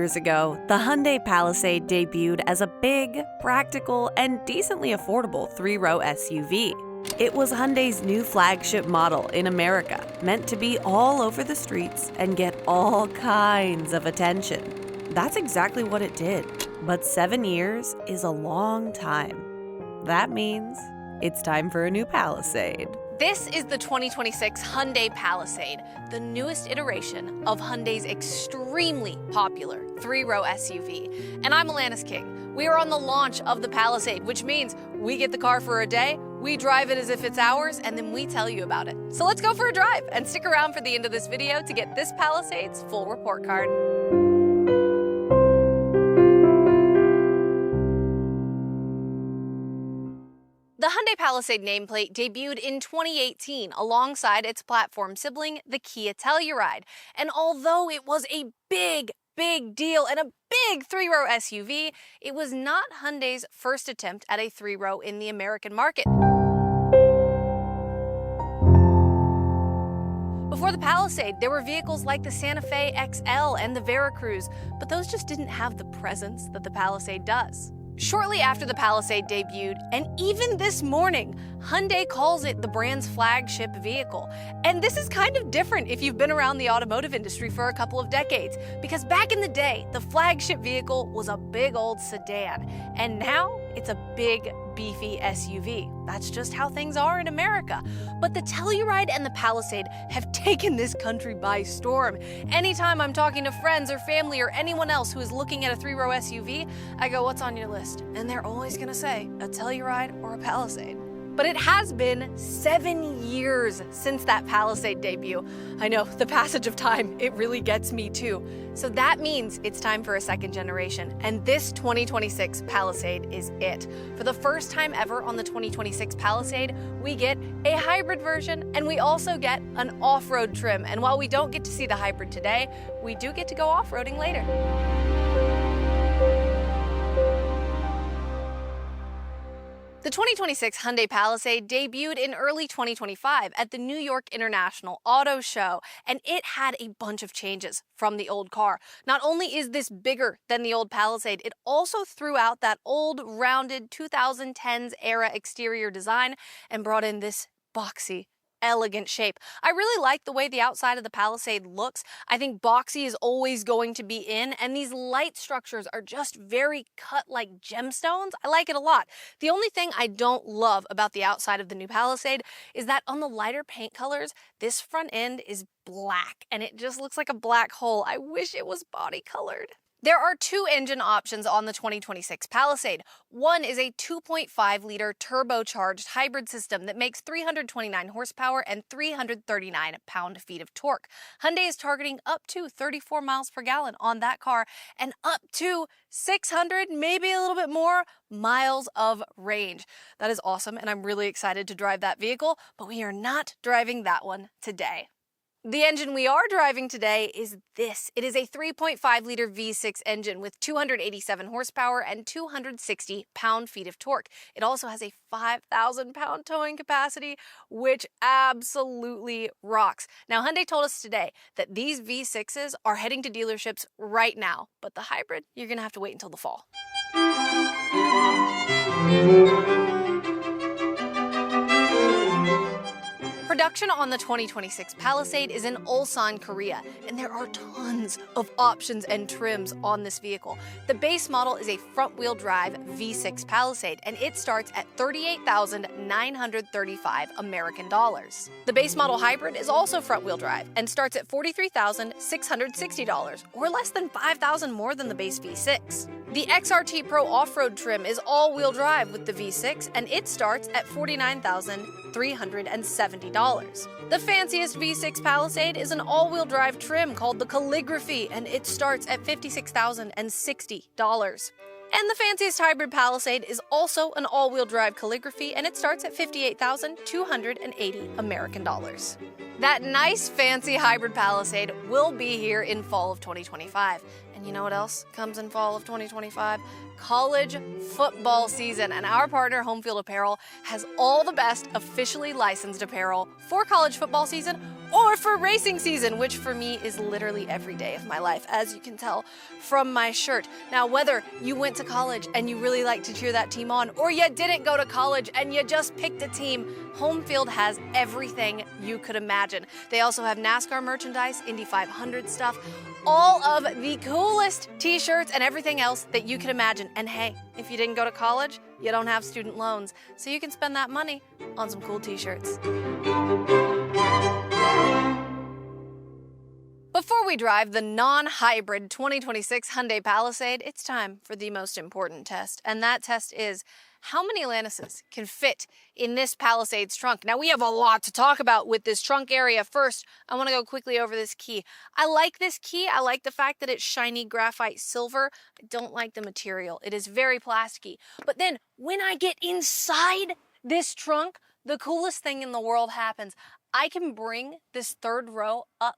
years ago, the Hyundai Palisade debuted as a big, practical, and decently affordable three-row SUV. It was Hyundai's new flagship model in America, meant to be all over the streets and get all kinds of attention. That's exactly what it did. But 7 years is a long time. That means it's time for a new Palisade. This is the 2026 Hyundai Palisade, the newest iteration of Hyundai's extremely popular three-row SUV. And I'm Alanis King. We are on the launch of the Palisade, which means we get the car for a day, we drive it as if it's ours, and then we tell you about it. So let's go for a drive and stick around for the end of this video to get this Palisade's full report card. The Hyundai Palisade nameplate debuted in 2018 alongside its platform sibling, the Kia Telluride. And although it was a big deal and a big three-row SUV, it was not Hyundai's first attempt at a three-row in the American market. Before the Palisade, there were vehicles like the Santa Fe XL and the Veracruz, but those just didn't have the presence that the Palisade does. Shortly after the Palisade debuted, and even this morning, Hyundai calls it the brand's flagship vehicle. And this is kind of different if you've been around the automotive industry for a couple of decades, because back in the day, the flagship vehicle was a big old sedan, and now it's a big, beefy SUV. That's just how things are in America. But the Telluride and the Palisade have taken this country by storm. Anytime I'm talking to friends or family or anyone else who is looking at a three-row SUV, I go, "What's on your list?" And they're always gonna say a Telluride or a Palisade. But it has been 7 years since that Palisade debut. I know, the passage of time, it really gets me too. So that means it's time for a second generation, and this 2026 Palisade is it. For the first time ever on the 2026 Palisade, we get a hybrid version, and we also get an off-road trim. And while we don't get to see the hybrid today, we do get to go off-roading later. The 2026 Hyundai Palisade debuted in early 2025 at the New York International Auto Show, and it had a bunch of changes from the old car. Not only is this bigger than the old Palisade, it also threw out that old, rounded 2010s era exterior design and brought in this boxy, elegant shape. I really like the way the outside of the Palisade looks. I think boxy is always going to be in, and these light structures are just very cut like gemstones. I like it a lot. The only thing I don't love about the outside of the new Palisade is that on the lighter paint colors, this front end is black, and it just looks like a black hole. I wish it was body colored. There are two engine options on the 2026 Palisade. One is a 2.5-liter turbocharged hybrid system that makes 329 horsepower and 339 pound-feet of torque. Hyundai is targeting up to 34 miles per gallon on that car and up to 600, maybe a little bit more, miles of range. That is awesome, and I'm really excited to drive that vehicle, but we are not driving that one today. The engine we are driving today is this. It is a 3.5-liter V6 engine with 287 horsepower and 260 pound-feet of torque. It also has a 5,000-pound towing capacity, which absolutely rocks. Now, Hyundai told us today that these V6s are heading to dealerships right now, but the hybrid, you're going to have to wait until the fall. Production on the 2026 Palisade is in Ulsan, Korea, and there are tons of options and trims on this vehicle. The base model is a front-wheel drive V6 Palisade, and it starts at $38,935 American dollars. The base model hybrid is also front-wheel drive and starts at $43,660, or less than $5,000 more than the base V6. The XRT Pro off-road trim is all-wheel drive with the V6, and it starts at $49,370. The fanciest V6 Palisade is an all-wheel drive trim called the Calligraphy, and it starts at $56,060. And the fanciest hybrid Palisade is also an all-wheel drive Calligraphy, and it starts at $58,280 American dollars. That nice fancy hybrid Palisade will be here in fall of 2025. And you know what else comes in fall of 2025? College football season. And our partner, Home Field Apparel, has all the best officially licensed apparel for college football season or for racing season, which for me is literally every day of my life, as you can tell from my shirt. Now, whether you went to college and you really like to cheer that team on, or you didn't go to college and you just picked a team, Home Field has everything you could imagine. They also have NASCAR merchandise, Indy 500 stuff, all of the coolest t-shirts and everything else that you could imagine. And hey, if you didn't go to college, you don't have student loans, so you can spend that money on some cool t-shirts. Before we drive the non-hybrid 2026 Hyundai Palisade, it's time for the most important test. And that test is how many Atlantises can fit in this Palisade's trunk. Now, we have a lot to talk about with this trunk area. First, I want to go quickly over this key. I like this key. I like the fact that it's shiny graphite silver. I don't like the material. It is very plasticky. But then when I get inside this trunk, the coolest thing in the world happens. I can bring this third row up.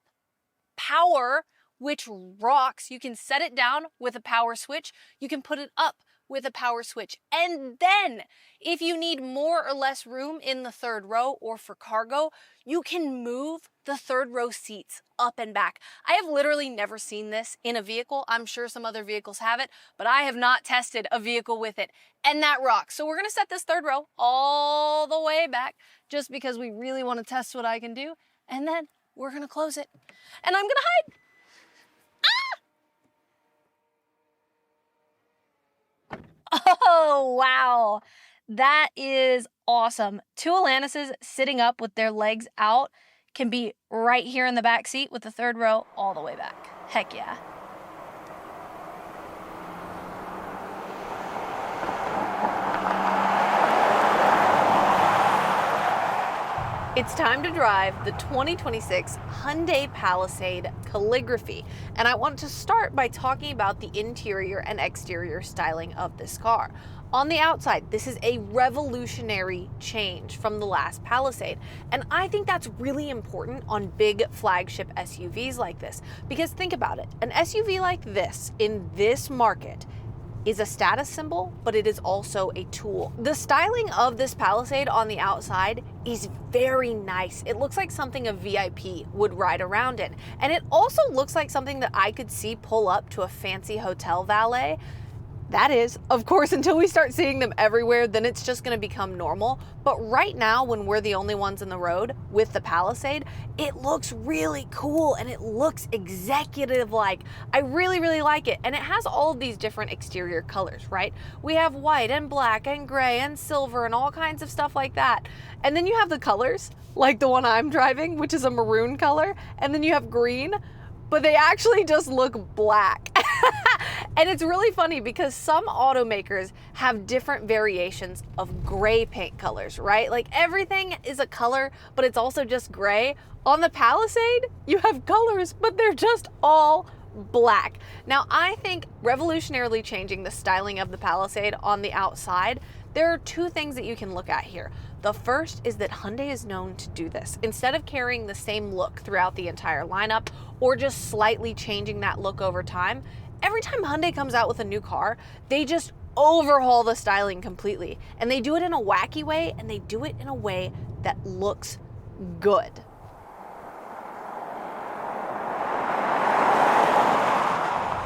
Power, which rocks. You can set it down with a power switch. You can put it up with a power switch. And then if you need more or less room in the third row or for cargo, you can move the third row seats up and back. I have literally never seen this in a vehicle. I'm sure some other vehicles have it, but I have not tested a vehicle with it. And that rocks. So we're gonna set this third row all the way back just because we really want to test what I can do. And then we're gonna close it. And I'm gonna hide. Oh, wow. That is awesome. Two Atlantises sitting up with their legs out can be right here in the back seat with the third row all the way back. Heck yeah. It's time to drive the 2026 Hyundai Palisade Calligraphy, and I want to start by talking about the interior and exterior styling of this car. On the outside, this is a revolutionary change from the last Palisade, and I think that's really important on big flagship SUVs like this, because think about it, an SUV like this in this market is a status symbol, but it is also a tool. The styling of this Palisade on the outside is very nice. It looks like something a VIP would ride around in. And it also looks like something that I could see pull up to a fancy hotel valet. That is, of course, until we start seeing them everywhere, then it's just gonna become normal. But right now, when we're the only ones in the road with the Palisade, it looks really cool and it looks executive-like. I really, really like it. And it has all of these different exterior colors, right? We have white and black and gray and silver and all kinds of stuff like that. And then you have the colors, like the one I'm driving, which is a maroon color. And then you have green, but they actually just look black. And it's really funny because some automakers have different variations of gray paint colors, right? Like everything is a color, but it's also just gray. On the Palisade, you have colors, but they're just all black. Now, I think revolutionarily changing the styling of the Palisade on the outside, there are two things that you can look at here. The first is that Hyundai is known to do this. Instead of carrying the same look throughout the entire lineup or just slightly changing that look over time, every time Hyundai comes out with a new car, they just overhaul the styling completely. And they do it in a wacky way, and they do it in a way that looks good.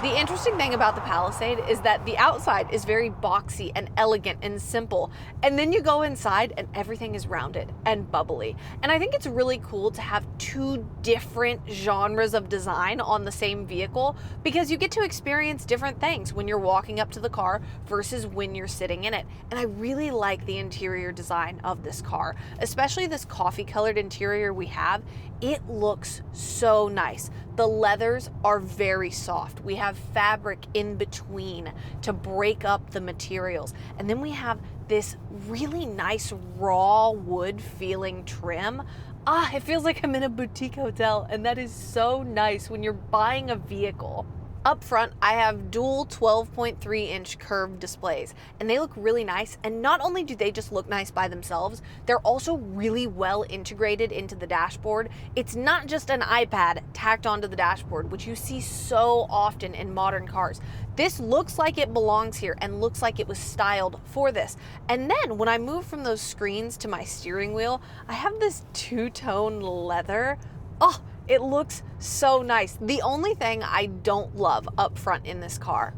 The interesting thing about the Palisade is that the outside is very boxy and elegant and simple, and then you go inside and everything is rounded and bubbly. And I think it's really cool to have two different genres of design on the same vehicle, because you get to experience different things when you're walking up to the car versus when you're sitting in it. And I really like the interior design of this car, especially this coffee colored interior we have. It looks so nice. The leathers are very soft. We have fabric in between to break up the materials. And then we have this really nice raw wood feeling trim. It feels like I'm in a boutique hotel, and that is so nice when you're buying a vehicle. Up front, I have dual 12.3-inch curved displays, and they look really nice. And not only do they just look nice by themselves, they're also really well integrated into the dashboard. It's not just an iPad tacked onto the dashboard, which you see so often in modern cars. This looks like it belongs here and looks like it was styled for this. And then when I move from those screens to my steering wheel, I have this two-tone leather. Oh, it looks so nice. The only thing I don't love up front in this car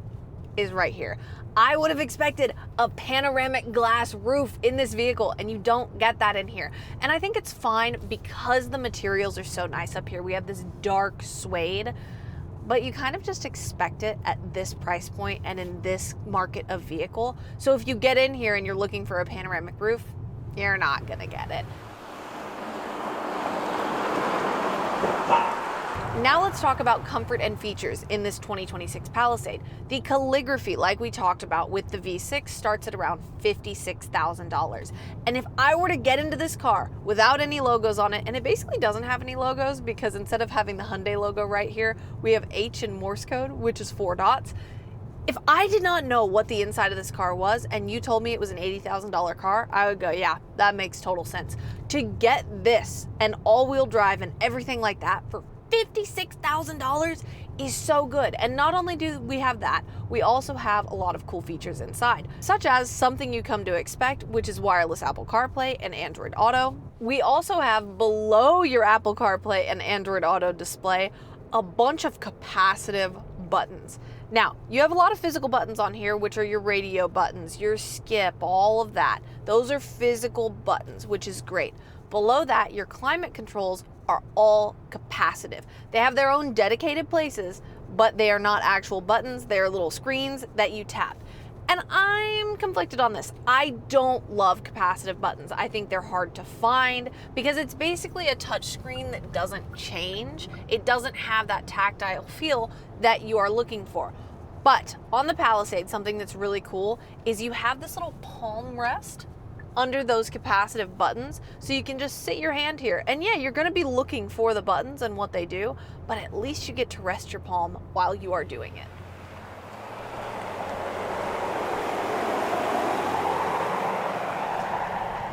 is right here. I would have expected a panoramic glass roof in this vehicle, and you don't get that in here. And I think it's fine because the materials are so nice up here. We have this dark suede, but you kind of just expect it at this price point and in this market of vehicle. So if you get in here and you're looking for a panoramic roof, you're not gonna get it. Now let's talk about comfort and features in this 2026 Palisade. The Calligraphy, like we talked about with the V6, starts at around $56,000. And if I were to get into this car without any logos on it, and it basically doesn't have any logos because instead of having the Hyundai logo right here, we have H in Morse code, which is 4 dots. If I did not know what the inside of this car was and you told me it was an $80,000 car, I would go, yeah, that makes total sense. To get this and all-wheel drive and everything like that for $56,000 is so good. And not only do we have that, we also have a lot of cool features inside, such as something you come to expect, which is wireless Apple CarPlay and Android Auto. We also have below your Apple CarPlay and Android Auto display a bunch of capacitive buttons. Now, you have a lot of physical buttons on here, which are your radio buttons, your skip, all of that. Those are physical buttons, which is great. Below that, your climate controls are all capacitive. They have their own dedicated places, but they are not actual buttons. They're little screens that you tap. And I'm conflicted on this. I don't love capacitive buttons. I think they're hard to find because it's basically a touch screen that doesn't change. It doesn't have that tactile feel that you are looking for. But on the Palisade, something that's really cool is you have this little palm rest under those capacitive buttons, so you can just sit your hand here. And yeah, you're gonna be looking for the buttons and what they do, but at least you get to rest your palm while you are doing it.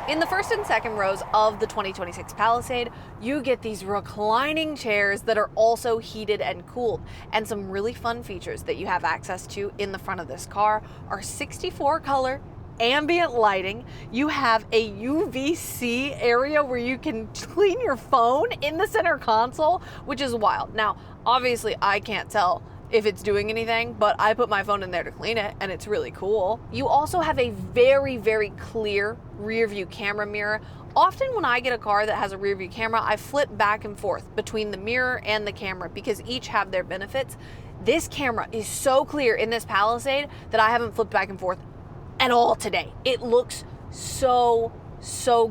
In the first and second rows of the 2026 Palisade, you get these reclining chairs that are also heated and cooled. And some really fun features that you have access to in the front of this car are 64 color ambient lighting. You have a UVC area where you can clean your phone in the center console, which is wild. Now, obviously I can't tell if it's doing anything, but I put my phone in there to clean it and it's really cool. You also have a very, very clear rear view camera mirror. Often when I get a car that has a rear view camera, I flip back and forth between the mirror and the camera because each have their benefits. This camera is so clear in this Palisade that I haven't flipped back and forth at all today. It looks so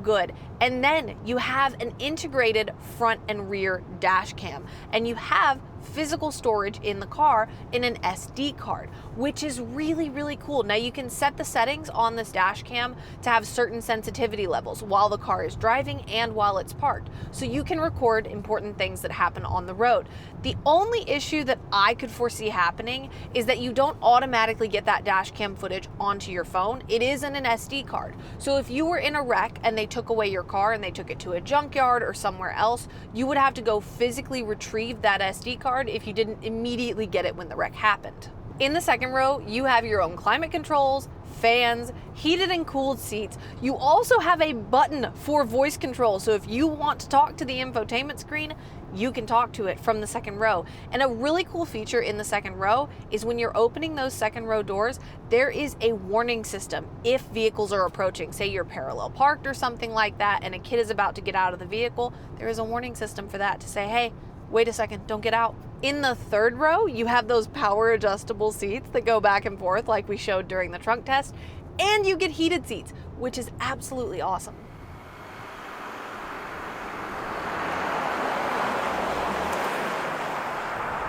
good. And then you have an integrated front and rear dash cam, and you have physical storage in the car in an SD card, which is really, really cool. Now you can set the settings on this dash cam to have certain sensitivity levels while the car is driving and while it's parked. So you can record important things that happen on the road. The only issue that I could foresee happening is that you don't automatically get that dash cam footage onto your phone. It is in an SD card. So if you were in a wreck and they took away your car and they took it to a junkyard or somewhere else, you would have to go physically retrieve that SD card if you didn't immediately get it when the wreck happened. In the second row, you have your own climate controls, fans, heated and cooled seats. You also have a button for voice control, so if you want to talk to the infotainment screen, you can talk to it from the second row. And a really cool feature in the second row is when you're opening those second row doors, there is a warning system if vehicles are approaching. Say you're parallel parked or something like that and a kid is about to get out of the vehicle, there is a warning system for that to say, hey, wait a second, don't get out. In the third row, you have those power adjustable seats that go back and forth like we showed during the trunk test, and you get heated seats, which is absolutely awesome.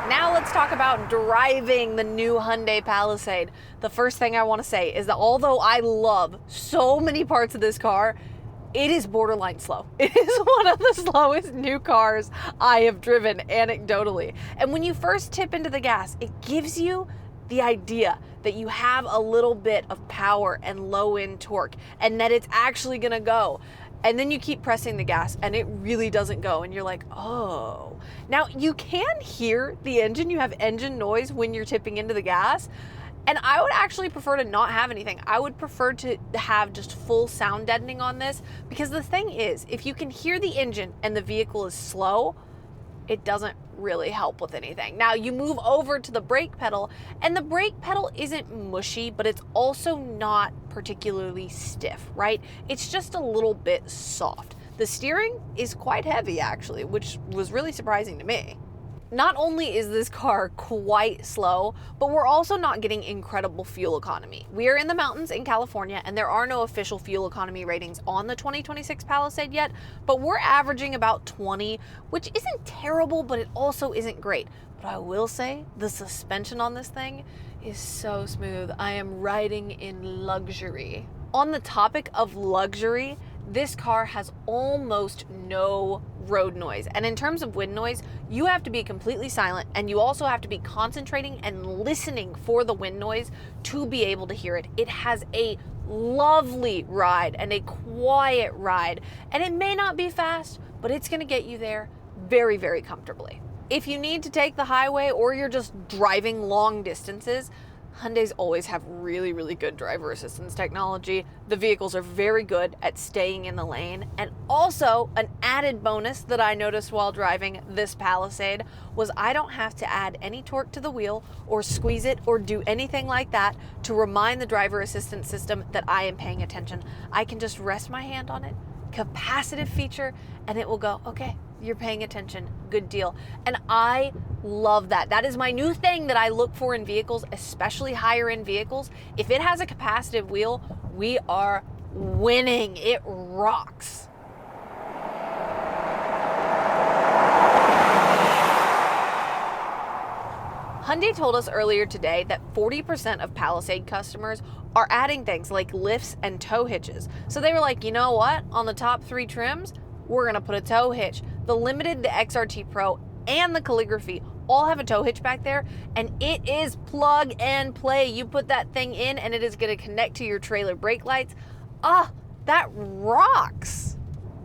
Now let's talk about driving the new Hyundai Palisade. The first thing I want to say is that although I love so many parts of this car, it is borderline slow. It is one of the slowest new cars I have driven anecdotally. And when you first tip into the gas, it gives you the idea that you have a little bit of power and low end torque and that it's actually gonna go. And then you keep pressing the gas and it really doesn't go. And you're like, oh. Now you can hear the engine. You have engine noise when you're tipping into the gas. And I would actually prefer to not have anything. I would prefer to have just full sound deadening on this, because the thing is, if you can hear the engine and the vehicle is slow, it doesn't really help with anything. Now you move over to the brake pedal, and the brake pedal isn't mushy, but it's also not particularly stiff, right? It's just a little bit soft. The steering is quite heavy actually, which was really surprising to me. Not only is this car quite slow, but we're also not getting incredible fuel economy. We are in the mountains in California, and there are no official fuel economy ratings on the 2026 Palisade yet, but we're averaging about 20, which isn't terrible, but it also isn't great. But I will say the suspension on this thing is so smooth. I am riding in luxury. On the topic of luxury, this car has almost no road noise. And in terms of wind noise, you have to be completely silent, and you also have to be concentrating and listening for the wind noise to be able to hear it. It has a lovely ride and a quiet ride, and it may not be fast, but it's gonna get you there very, very comfortably. If you need to take the highway or you're just driving long distances, Hyundais always have really, really good driver assistance technology. The vehicles are very good at staying in the lane. And also, an added bonus that I noticed while driving this Palisade was I don't have to add any torque to the wheel or squeeze it or do anything like that to remind the driver assistance system that I am paying attention. I can just rest my hand on it, capacitive feature, and it will go, okay, you're paying attention, good deal. And I love that. That is my new thing that I look for in vehicles, especially higher end vehicles. If it has a capacitive wheel, we are winning. It rocks. Hyundai told us earlier today that 40% of Palisade customers are adding things like lifts and tow hitches. So they were like, you know what? On the top 3 trims, we're gonna put a tow hitch. The Limited, the XRT Pro, and the Calligraphy all have a tow hitch back there, and it is plug and play. You put that thing in and it is gonna connect to your trailer brake lights. Ah, that rocks.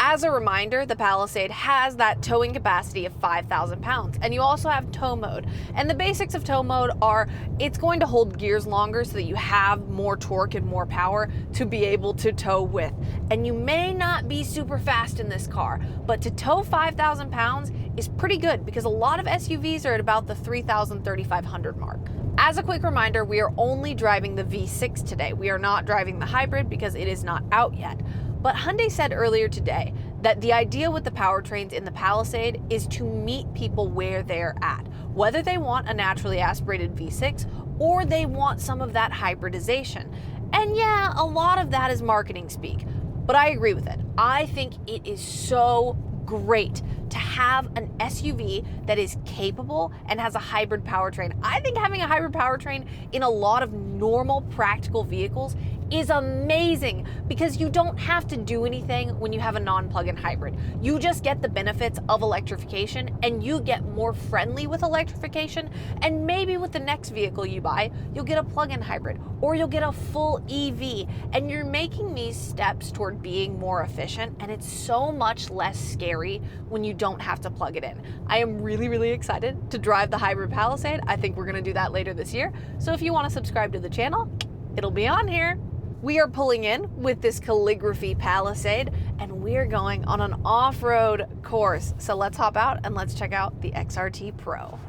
As a reminder, the Palisade has that towing capacity of 5,000 pounds, and you also have tow mode. And the basics of tow mode are it's going to hold gears longer so that you have more torque and more power to be able to tow with. And you may not be super fast in this car, but to tow 5,000 pounds is pretty good because a lot of SUVs are at about the 3,000, 3,500 mark. As a quick reminder, we are only driving the V6 today. We are not driving the hybrid because it is not out yet. But Hyundai said earlier today that the idea with the powertrains in the Palisade is to meet people where they're at, whether they want a naturally aspirated V6 or they want some of that hybridization. And yeah, a lot of that is marketing speak, but I agree with it. I think it is so great to have an SUV that is capable and has a hybrid powertrain. I think having a hybrid powertrain in a lot of normal practical vehicles is amazing because you don't have to do anything when you have a non-plug-in hybrid. You just get the benefits of electrification and you get more friendly with electrification, and maybe with the next vehicle you buy, you'll get a plug-in hybrid or you'll get a full EV, and you're making these steps toward being more efficient, and it's so much less scary when you don't have to plug it in. I am really, really excited to drive the hybrid Palisade. I think we're gonna do that later this year. So if you wanna subscribe to the channel, it'll be on here. We are pulling in with this Calligraphy Palisade, and we're going on an off-road course. So let's hop out and let's check out the XRT Pro.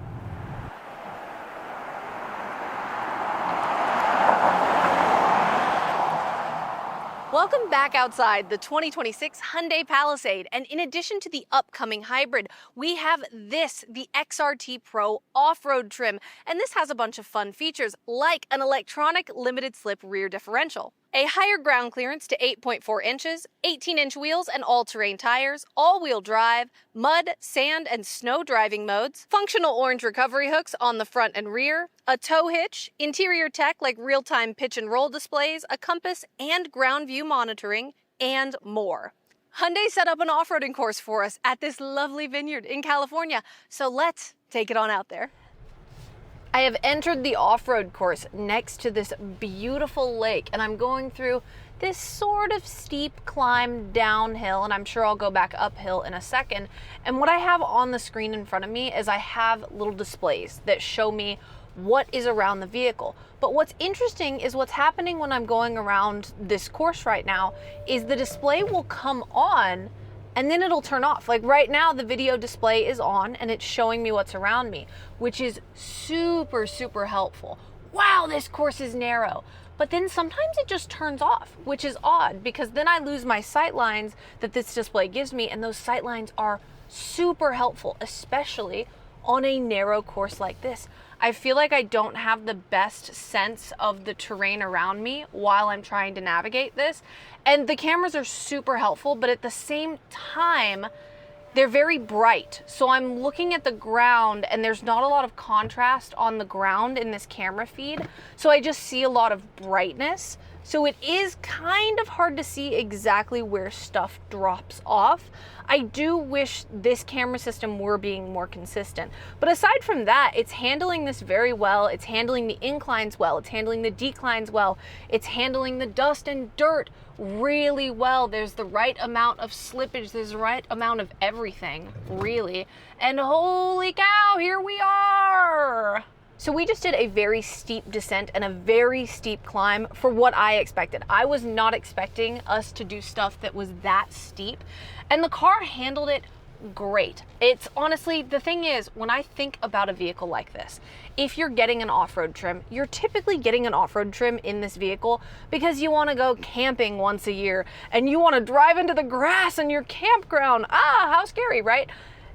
Welcome back outside the 2026 Hyundai Palisade, and in addition to the upcoming hybrid, we have this, the XRT Pro off-road trim, and this has a bunch of fun features like an electronic limited slip rear differential, a higher ground clearance to 8.4 inches, 18-inch wheels and all-terrain tires, all-wheel drive, mud, sand, and snow driving modes, functional orange recovery hooks on the front and rear, a tow hitch, interior tech like real-time pitch and roll displays, a compass, and ground view monitoring, and more. Hyundai set up an off-roading course for us at this lovely vineyard in California, so let's take it on out there. I have entered the off-road course next to this beautiful lake, and I'm going through this sort of steep climb downhill, and I'm sure I'll go back uphill in a second. And what I have on the screen in front of me is I have little displays that show me what is around the vehicle. But what's interesting is what's happening when I'm going around this course right now is the display will come on and then it'll turn off. Like right now, the video display is on and it's showing me what's around me, which is super, super helpful. Wow, this course is narrow. But then sometimes it just turns off, which is odd because then I lose my sight lines that this display gives me, and those sight lines are super helpful, especially on a narrow course like this. I feel like I don't have the best sense of the terrain around me while I'm trying to navigate this. And the cameras are super helpful, but at the same time, they're very bright. So I'm looking at the ground and there's not a lot of contrast on the ground in this camera feed. So I just see a lot of brightness. So it is kind of hard to see exactly where stuff drops off. I do wish this camera system were being more consistent. But aside from that, it's handling this very well. It's handling the inclines well. It's handling the declines well. It's handling the dust and dirt really well. There's the right amount of slippage. There's the right amount of everything, really. And holy cow, here we are. So we just did a very steep descent and a very steep climb for what I expected. I was not expecting us to do stuff that was that steep, and the car handled it great. It's honestly, the thing is, when I think about a vehicle like this, if you're getting an off-road trim, you're typically getting an off-road trim in this vehicle because you want to go camping once a year and you want to drive into the grass in your campground. Ah, how scary, right?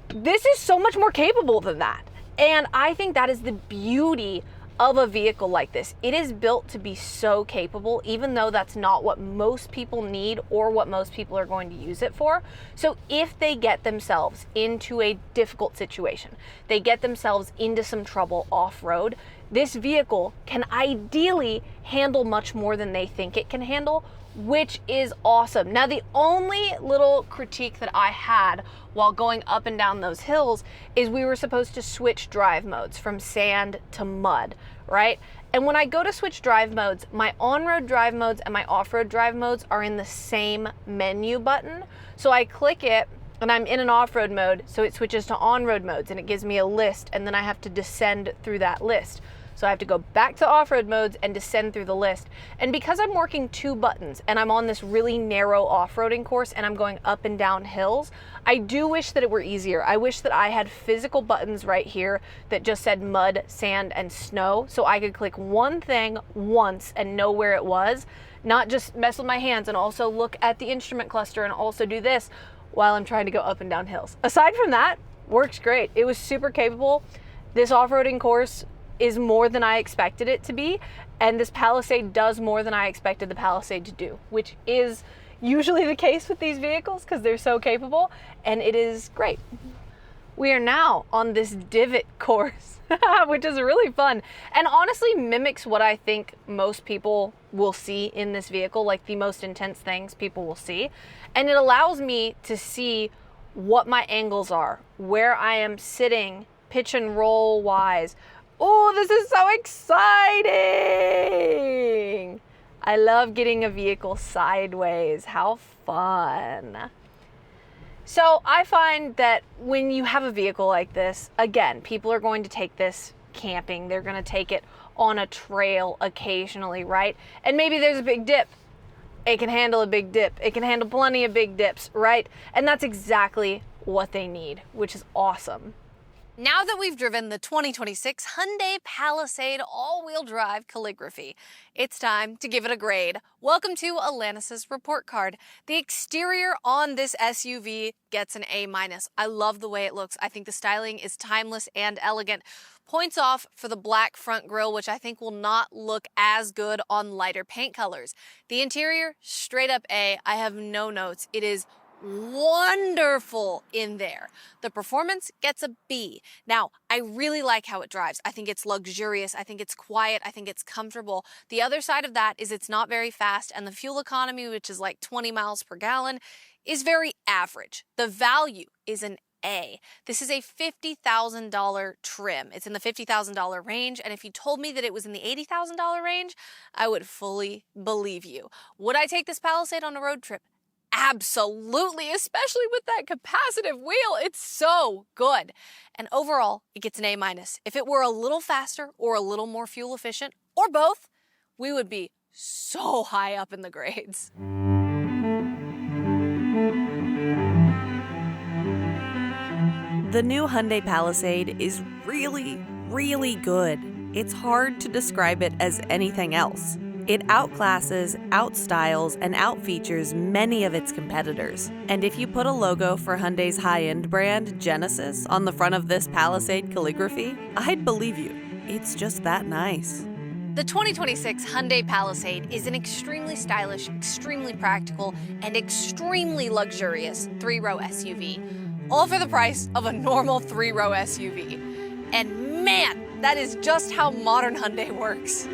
This is so much more capable than that. And I think that is the beauty of a vehicle like this. It is built to be so capable, even though that's not what most people need or what most people are going to use it for. So if they get themselves into a difficult situation, they get themselves into some trouble off-road, this vehicle can ideally handle much more than they think it can handle, which is awesome. Now, the only little critique that I had while going up and down those hills is we were supposed to switch drive modes from sand to mud, right? And when I go to switch drive modes, my on-road drive modes and my off-road drive modes are in the same menu button. So I click it and I'm in an off-road mode, so it switches to on-road modes and it gives me a list, and then I have to descend through that list. So I have to go back to off-road modes and descend through the list. And because I'm working two buttons and I'm on this really narrow off-roading course and I'm going up and down hills, I do wish that it were easier. I wish that I had physical buttons right here that just said mud, sand, and snow, so I could click one thing once and know where it was, not just mess with my hands and also look at the instrument cluster and also do this while I'm trying to go up and down hills. Aside from that, works great. It was super capable. This off-roading course is more than I expected it to be, and this Palisade does more than I expected the Palisade to do, which is usually the case with these vehicles because they're so capable, and it is great. We are now on this divot course, which is really fun, and honestly mimics what I think most people will see in this vehicle, like the most intense things people will see, and it allows me to see what my angles are, where I am sitting, pitch and roll wise. Oh, this is so exciting! I love getting a vehicle sideways. How fun. So I find that when you have a vehicle like this, again, people are going to take this camping. They're going to take it on a trail occasionally, right? And maybe there's a big dip. It can handle a big dip. It can handle plenty of big dips, right? And that's exactly what they need, which is awesome. Now that we've driven the 2026 Hyundai Palisade all-wheel drive Calligraphy, it's time to give it a grade. Welcome to Alanis's report card. The exterior on this SUV gets an A-. I love the way it looks. I think the styling is timeless and elegant. Points off for the black front grille, which I think will not look as good on lighter paint colors. The interior, straight up A. I have no notes. It is wonderful in there. The performance gets a B. Now, I really like how it drives. I think it's luxurious. I think it's quiet. I think it's comfortable. The other side of that is it's not very fast, and the fuel economy, which is like 20 miles per gallon, is very average. The value is an A. This is a $50,000 trim. It's in the $50,000 range, and if you told me that it was in the $80,000 range, I would fully believe you. Would I take this Palisade on a road trip? Absolutely, especially with that capacitive wheel. It's so good. And overall, it gets an A-. If it were a little faster or a little more fuel efficient, or both, we would be so high up in the grades. The new Hyundai Palisade is really, really good. It's hard to describe it as anything else. It outclasses, outstyles, and outfeatures many of its competitors. And if you put a logo for Hyundai's high-end brand, Genesis, on the front of this Palisade Calligraphy, I'd believe you. It's just that nice. The 2026 Hyundai Palisade is an extremely stylish, extremely practical, and extremely luxurious three-row SUV, all for the price of a normal three-row SUV. And man, that is just how modern Hyundai works.